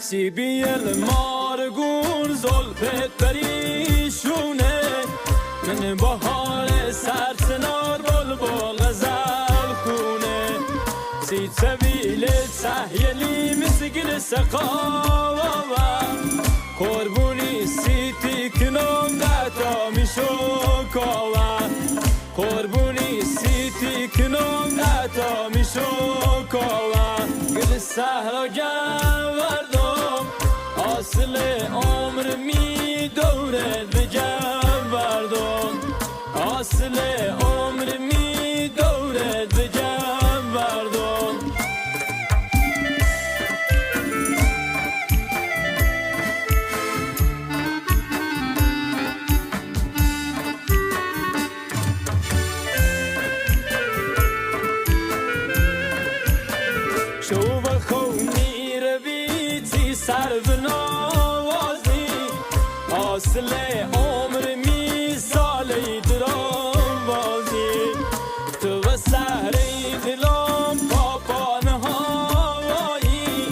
سیبی المارگون زلفت پریشونه من بهار سرسنار بلبل غزل خونه سی سبیل سهیلی مسگل سقاوه قربونی سیتی کنم دتا میشو کاوه قربونی سیتی کنم دتا میشو کاوه گل سهرا گوردم اصل عمر می دوره بجم بردم اصل عمر می دوره بجم بردم شو بخونی رویتی سر و نوازی اصل عمر می سالی درام بازی تو و سهری دلم پاپان هوایی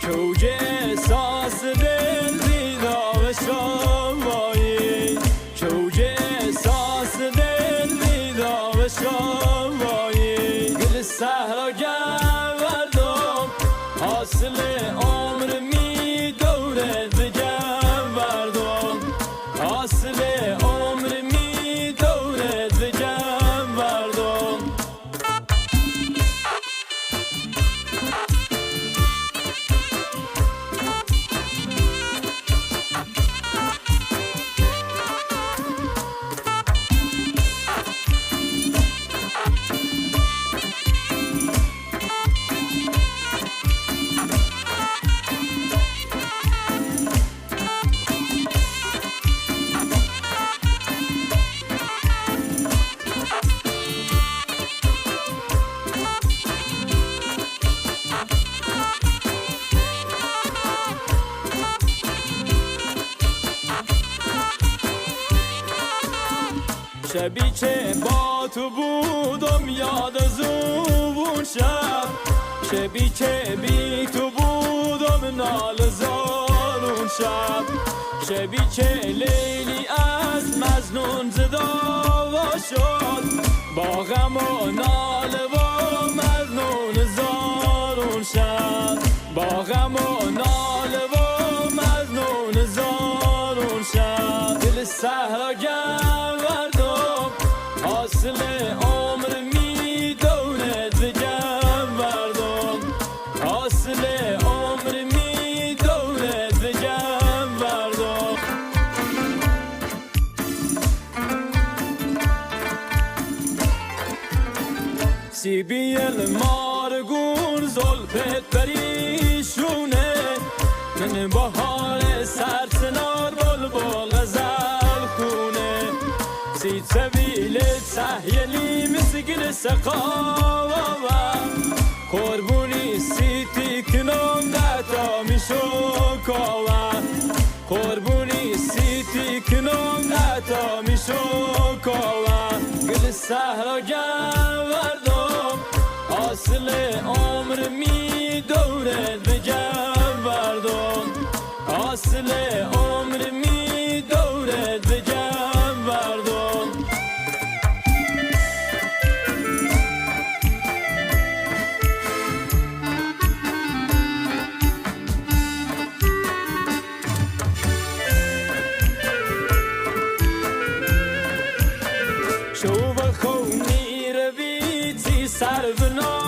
کوج احساس دل بیدا و شمایی کوج احساس دل بیدا و شمایی گل سهرا اصل عمر می دوره بجم بردم اصل عمر می دوره بجم بردم شبی که با تو بودم یاد از اون شب شبی که بی تو بودم نالزار اون شب شبی که لیلی از مجنون زدا شد با غم و ناله و مجنون زار اون شب با غم و ناله و مجنون زار اون شب دل صحرا اصل عمر می دوره بجم بردم اصل عمر می دوره بجم بردم سیبی المارگون زلفت پریشونه من بهار سرسنار بلبل غزل خونه سی سبیل سهیلی مسگل سقاوه قربونی سیتی کنم دتا میشو کاوه قربونی سیتی کنم دتا میشو کاوه گل سهرا گوردم اصل عمر می دوره بجم بردم اصل عمر می دوره بجم بردم شو بخونی رویتی سر و